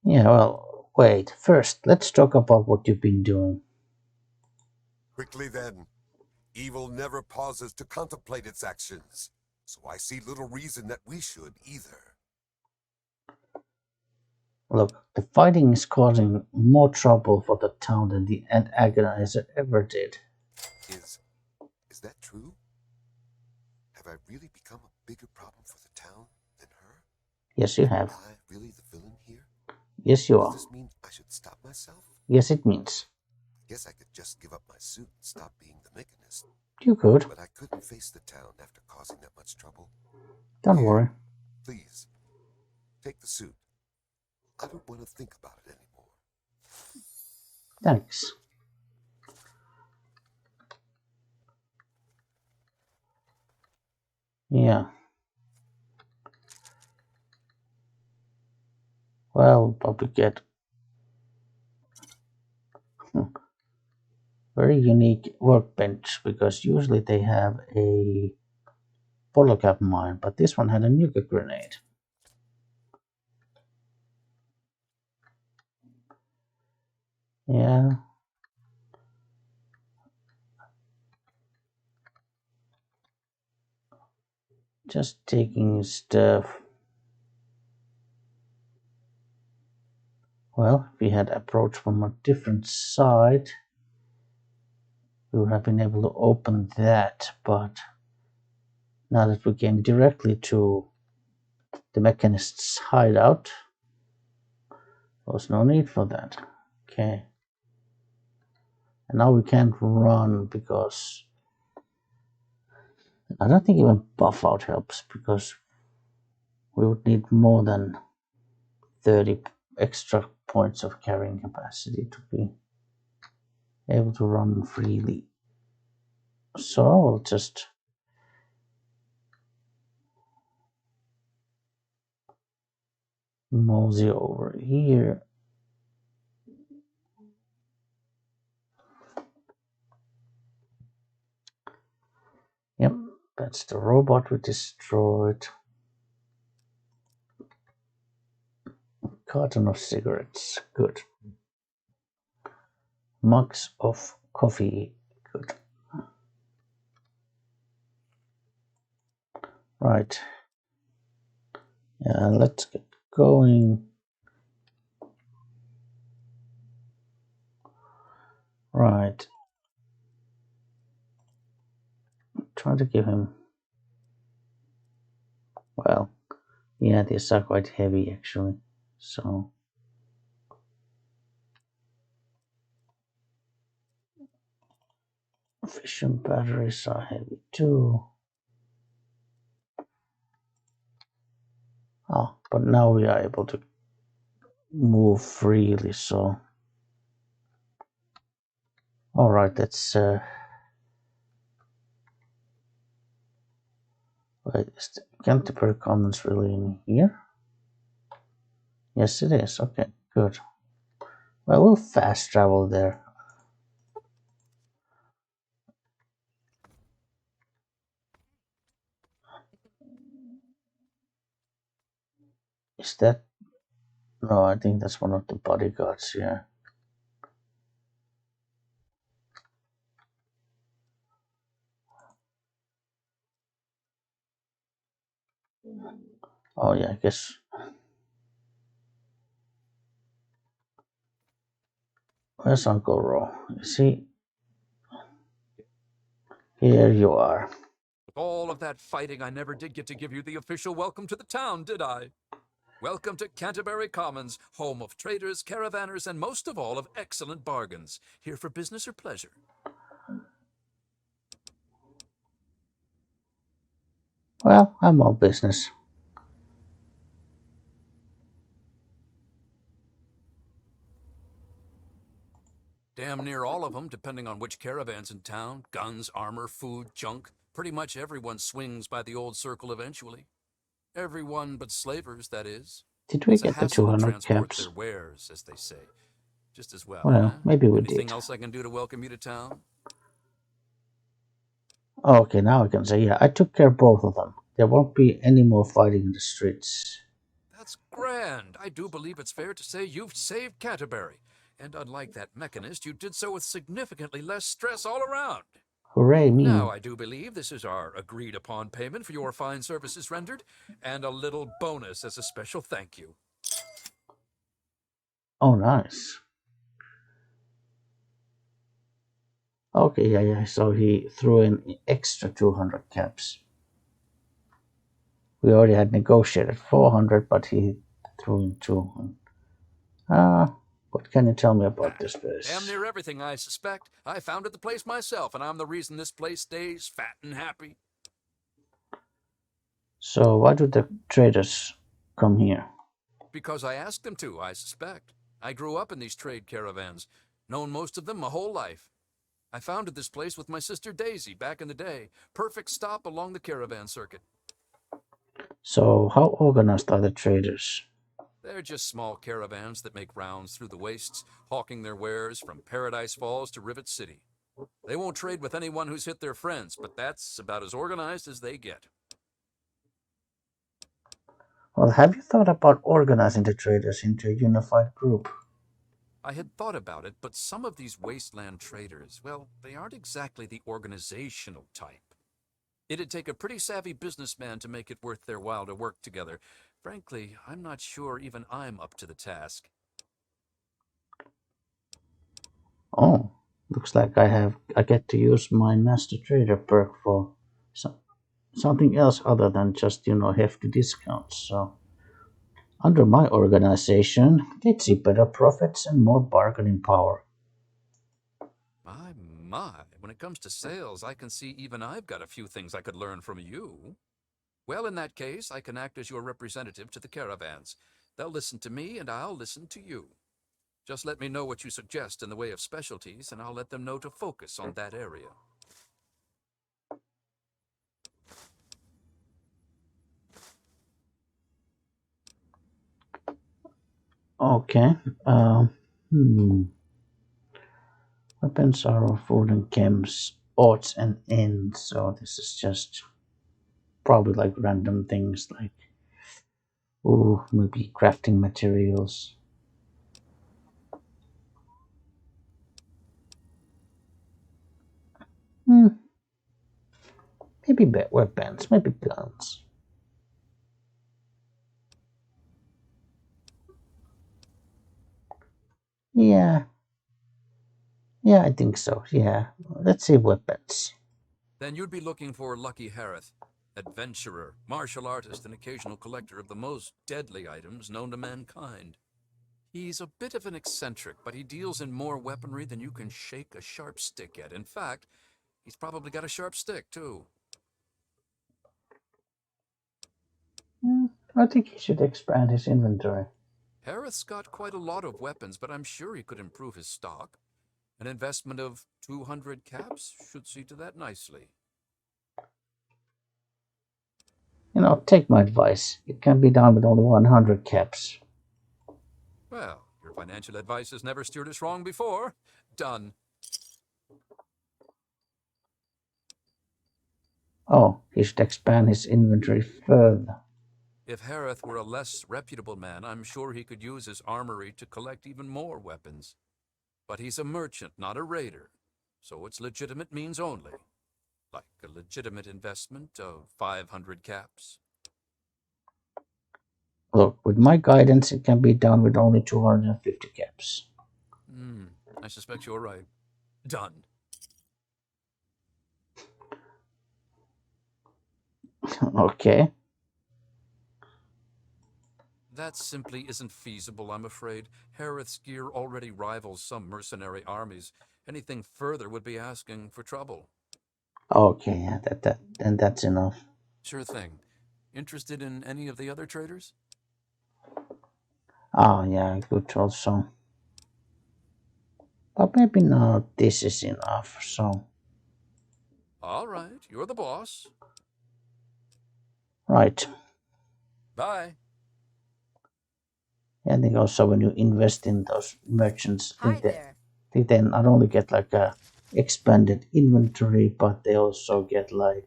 Yeah, well, wait. First, let's talk about what you've been doing. Quickly then. Evil never pauses to contemplate its actions, so I see little reason that we should either. Look, the fighting is causing more trouble for the town than the antagonizer ever did. Is that true? Have I really become a bigger problem for the town than her? Yes, you have. Am I really the villain here? Yes, you are. Does this mean I should stop myself? Yes, it means. Guess I could just give up my suit and stop being the mechanist. You could. But I couldn't face the town after causing that much trouble. Don't Here, worry. please, take the suit. I don't want to think about it anymore. Thanks. Yeah. Well, probably get very unique workbench because usually they have a bottle cap mine, but this one had a nuclear grenade. Yeah. Just taking stuff. Well, if we had approached from a different side, we would have been able to open that, but now that we came directly to the mechanist's hideout, there was no need for that. Okay. And now we can't run because I don't think even buff out helps because we would need more than 30 extra points of carrying capacity to be able to run freely. So I'll just mosey over here. Yep, that's the robot we destroyed. Carton of cigarettes, good. Mugs of coffee, good. Right. Yeah, let's get going. Right. Try to give him. Well, yeah, these are quite heavy actually. So. Fission batteries are heavy too. Ah, but now we are able to move freely, so. Alright, let's wait, is the Canterbury Commons really in here? Yes, it is. Okay, good. Well, we'll fast travel there. Is that? No, I think that's one of the bodyguards. Yeah. Oh yeah, I guess. Where's Uncle Ro? Is he? Here you are. With all of that fighting, I never did get to give you the official welcome to the town, did I? Welcome to Canterbury Commons, home of traders, caravanners, and most of all, of excellent bargains. Here for business or pleasure? Well, I'm all business. Damn near all of them, depending on which caravan's in town. Guns, armor, food, junk. Pretty much everyone swings by the old circle eventually. Everyone but slavers, that is. Did we It's a get the hassle to 200 transport caps? their wares, as they say. Just as well, Well, huh? maybe we Anything did. else I can do to welcome you to town? Okay, now I can say, yeah, I took care of both of them. There won't be any more fighting in the streets. That's grand. I do believe it's fair to say you've saved Canterbury. And unlike that mechanist, you did so with significantly less stress all around. Hooray me. Now, I do believe this is our agreed-upon payment for your fine services rendered, and a little bonus as a special thank you. Oh, nice. Okay, yeah, so he threw in extra 200 caps. We already had negotiated 400, but he threw in 200. What can you tell me about this place? Damn near everything, I suspect. I founded the place myself, and I'm the reason this place stays fat and happy. So why do the traders come here? Because I asked them to, I suspect. I grew up in these trade caravans, known most of them my whole life. I founded this place with my sister Daisy back in the day. Perfect stop along the caravan circuit. So how organized are the traders? They're just small caravans that make rounds through the wastes, hawking their wares from Paradise Falls to Rivet City. They won't trade with anyone who's hit their friends, but that's about as organized as they get. Well, have you thought about organizing the traders into a unified group? I had thought about it, but some of these wasteland traders, well, they aren't exactly the organizational type. It'd take a pretty savvy businessman to make it worth their while to work together. Frankly, I'm not sure even I'm up to the task. Oh, looks like I get to use my master trader perk for something else other than just, hefty discounts. So under my organization, let's see better profits and more bargaining power. My, when it comes to sales, I can see even I've got a few things I could learn from you. Well, in that case, I can act as your representative to the caravans. They'll listen to me and I'll listen to you. Just let me know what you suggest in the way of specialties and I'll let them know to focus on that area. Okay. Weapons are food and chems, odds and ends. So this is just probably like random things like, maybe crafting materials. Maybe weapons, maybe guns. Yeah, I think so. Yeah, let's say weapons. Then you'd be looking for Lucky Harith, adventurer, martial artist, and occasional collector of the most deadly items known to mankind. He's a bit of an eccentric, but he deals in more weaponry than you can shake a sharp stick at. In fact, he's probably got a sharp stick, too. I think he should expand his inventory. Harith's got quite a lot of weapons, but I'm sure he could improve his stock. An investment of 200 caps should see to that nicely. Take my advice. It can be done with only 100 caps. Well, your financial advice has never steered us wrong before. Done. Oh, he should expand his inventory further. If Harith were a less reputable man, I'm sure he could use his armory to collect even more weapons. But he's a merchant, not a raider, so it's legitimate means only. Like a legitimate investment of 500 caps. Look, with my guidance, it can be done with only 250 caps. I suspect you're right. Done. Okay. That simply isn't feasible, I'm afraid. Harith's gear already rivals some mercenary armies. Anything further would be asking for trouble. Okay, yeah, then that's enough. Sure thing. Interested in any of the other traders? Yeah, good also. But maybe not this is enough, so. All right, you're the boss. Right. Bye. I think also when you invest in those merchants, Hi there. they then not only get like a expanded inventory, but they also get like,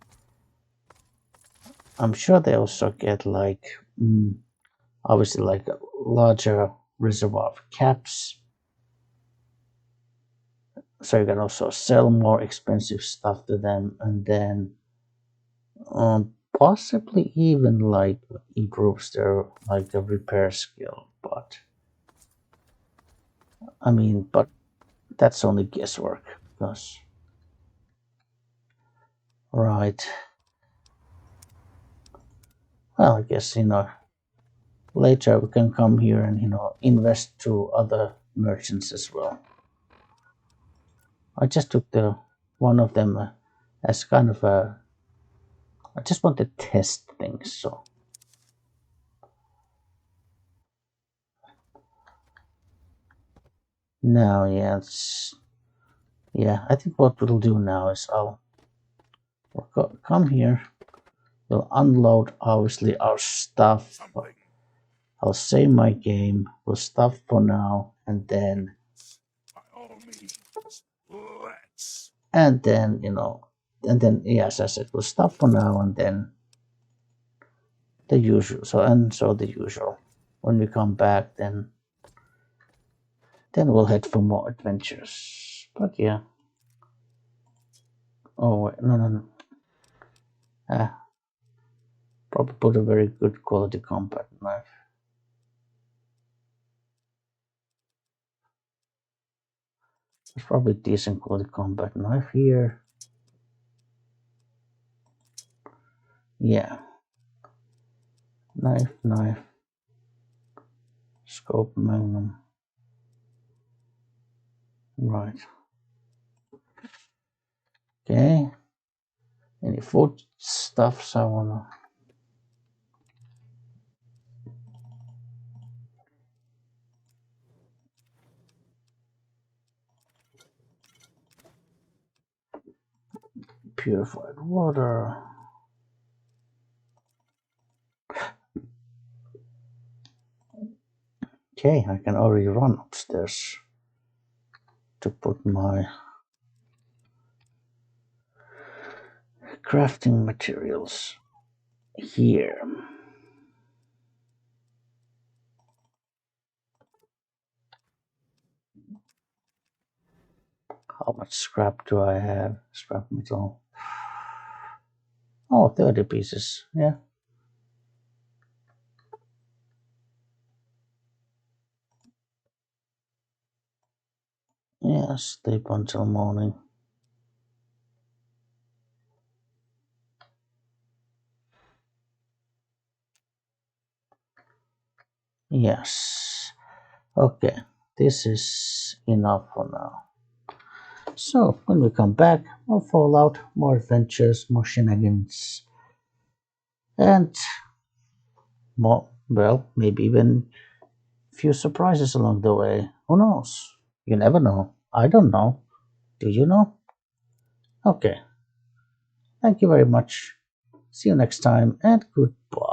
I'm sure they also get like, obviously like a larger reservoir of caps. So you can also sell more expensive stuff to them, and then possibly even like improves their like the repair skill. But I mean, but that's only guesswork because right. Well, I guess later we can come here and invest to other merchants as well. I just took the one of them as kind of a. I just want to test things, so. Now, yeah, I think what we'll do now is we'll come here. We'll unload obviously our stuff. I'll save my game. We'll stop for now, and then. By all means, let's. And then yes, as I said, we'll stop for now, and then the usual. So the usual. When we come back, then we'll head for more adventures. But yeah. Oh wait, no. Probably put a very good quality combat knife. There's probably a decent quality combat knife here. Yeah. Knife. Scope magnum. Right. Okay. Any food stuffs I wanna. Purified water. Okay, I can already run upstairs to put my crafting materials here. How much scrap do I have? Scrap metal. Oh, 30 pieces. Yeah. Yeah, sleep until morning. Yes. Okay, this is enough for now. So, when we come back, more Fallout, more adventures, more shenanigans, and more, well, maybe even a few surprises along the way. Who knows? You never know. I don't know. Do you know? Okay. Thank you very much. See you next time, and goodbye.